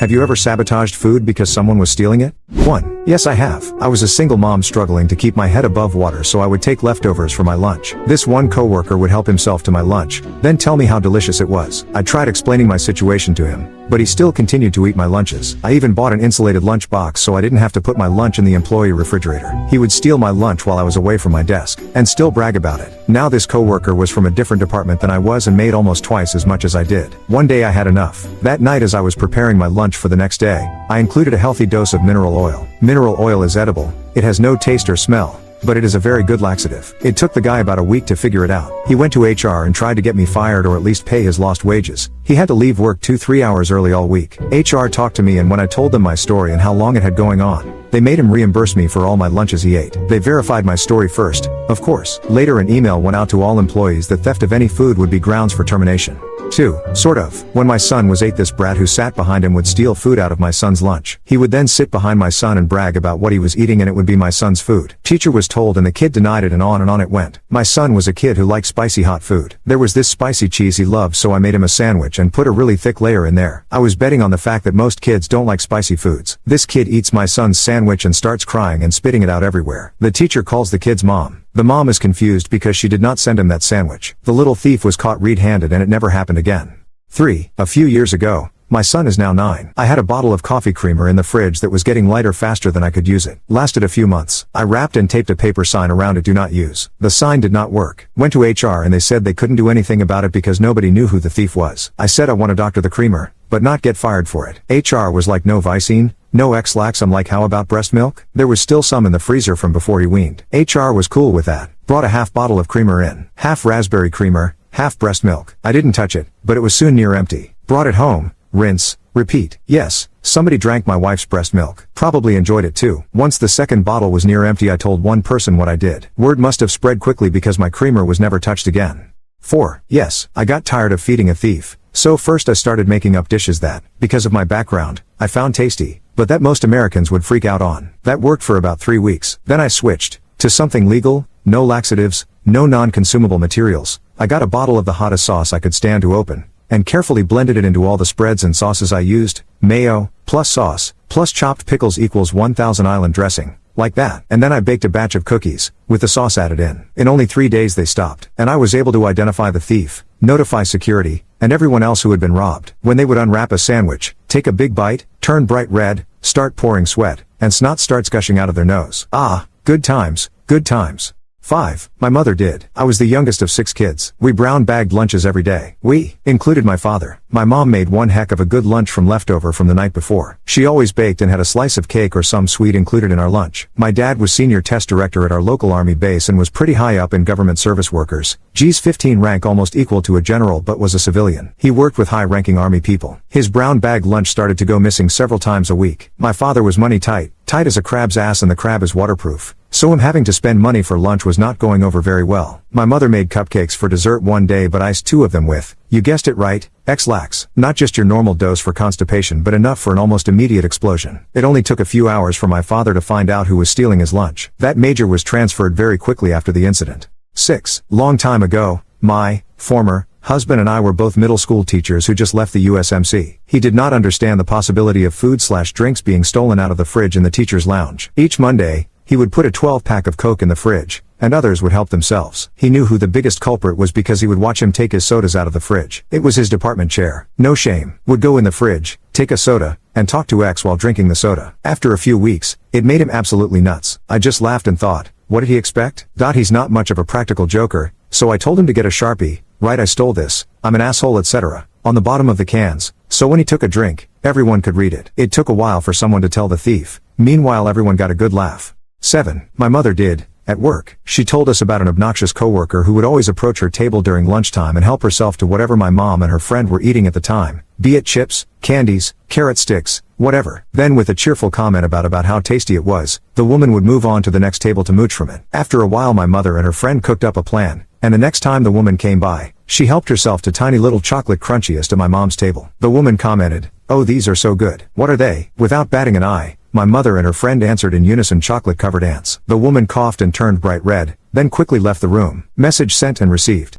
Have you ever sabotaged food because someone was stealing it? 1. Yes, I have. I was a single mom struggling to keep my head above water, so I would take leftovers for my lunch. This one coworker would help himself to my lunch, then tell me how delicious it was. I tried explaining my situation to him, but he still continued to eat my lunches. I even bought an insulated lunch box so I didn't have to put my lunch in the employee refrigerator. He would steal my lunch while I was away from my desk, and still brag about it. Now this coworker was from a different department than I was and made almost twice as much as I did. One day I had enough. That night as I was preparing my lunch for the next day, I included a healthy dose of mineral oil. Mineral oil is edible. It has no taste or smell, but it is a very good laxative. It took the guy about a week to figure it out. He went to HR and tried to get me fired or at least pay his lost wages. He had to leave work 2-3 hours early all week. HR talked to me, and when I told them my story and how long it had going on, they made him reimburse me for all my lunches he ate. They verified my story first, of course. Later an email went out to all employees that theft of any food would be grounds for termination. 2. Sort of. When my son was 8, this brat who sat behind him would steal food out of my son's lunch. He would then sit behind my son and brag about what he was eating, and it would be my son's food. Teacher was told and the kid denied it, and on it went. My son was a kid who liked spicy hot food. There was this spicy cheese he loved, so I made him a sandwich and put a really thick layer in there. I was betting on the fact that most kids don't like spicy foods. This kid eats my son's sandwich and starts crying and spitting it out everywhere. The teacher calls the kid's mom. The mom is confused because she did not send him that sandwich. The little thief was caught red-handed and it never happened again. 3. A few years ago, my son is now 9. I had a bottle of coffee creamer in the fridge that was getting lighter faster than I could use it. Lasted a few months. I wrapped and taped a paper sign around it, "Do not use." The sign did not work. Went to HR and they said they couldn't do anything about it because nobody knew who the thief was. I said I want to doctor the creamer, but not get fired for it. HR was like, "No Vicine, no X-Lax." I'm like, "How about breast milk?" There was still some in the freezer from before he weaned. HR was cool with that. Brought a half bottle of creamer in. Half raspberry creamer, half breast milk. I didn't touch it, but it was soon near empty. Brought it home. Rinse. Repeat. Yes, somebody drank my wife's breast milk. Probably enjoyed it too. Once the second bottle was near empty, I told one person what I did. Word must have spread quickly because my creamer was never touched again. 4. Yes, I got tired of feeding a thief. So first I started making up dishes that, because of my background, I found tasty, but that most Americans would freak out on. That worked for about 3 weeks. Then I switched to something legal, no laxatives, no non-consumable materials. I got a bottle of the hottest sauce I could stand to open, and carefully blended it into all the spreads and sauces I used. Mayo, plus sauce, plus chopped pickles equals 1000 island dressing. Like that. And then I baked a batch of cookies, with the sauce added in. In only 3 days they stopped, and I was able to identify the thief, notify security, and everyone else who had been robbed. When they would unwrap a sandwich, take a big bite, turn bright red, start pouring sweat, and snot starts gushing out of their nose. Ah, good times, good times. 5. My mother did. I was the youngest of 6 kids. We brown bagged lunches every day. We included my father. My mom made one heck of a good lunch from leftover from the night before. She always baked and had a slice of cake or some sweet included in our lunch. My dad was senior test director at our local army base and was pretty high up in government service workers. G's 15 rank, almost equal to a general, but was a civilian. He worked with high-ranking army people. His brown bag lunch started to go missing several times a week. My father was money tight as a crab's ass, and the crab is waterproof. So him having to spend money for lunch was not going over very well. My mother made cupcakes for dessert one day but iced 2 of them with, you guessed it right, X-Lax. Not just your normal dose for constipation, but enough for an almost immediate explosion. It only took a few hours for my father to find out who was stealing his lunch. That major was transferred very quickly after the incident. 6. Long time ago, my former husband and I were both middle school teachers who just left the USMC. He did not understand the possibility of food/drinks being stolen out of the fridge in the teacher's lounge. Each Monday, he would put a 12-pack of Coke in the fridge, and others would help themselves. He knew who the biggest culprit was because he would watch him take his sodas out of the fridge. It was his department chair. No shame. Would go in the fridge, take a soda, and talk to X while drinking the soda. After a few weeks, it made him absolutely nuts. I just laughed and thought, what did he expect? He's not much of a practical joker, so I told him to get a Sharpie, write "I stole this, I'm an asshole, etc." on the bottom of the cans, so when he took a drink, everyone could read it. It took a while for someone to tell the thief. Meanwhile, everyone got a good laugh. 7. My mother did. At work, she told us about an obnoxious coworker who would always approach her table during lunchtime and help herself to whatever my mom and her friend were eating at the time, be it chips, candies, carrot sticks, whatever. Then with a cheerful comment about how tasty it was, the woman would move on to the next table to mooch from it. After a while, my mother and her friend cooked up a plan, and the next time the woman came by, she helped herself to tiny little chocolate crunchies to my mom's table. The woman commented, "Oh, these are so good. What are they?" Without batting an eye, my mother and her friend answered in unison, "Chocolate-covered ants." The woman coughed and turned bright red, then quickly left the room. Message sent and received.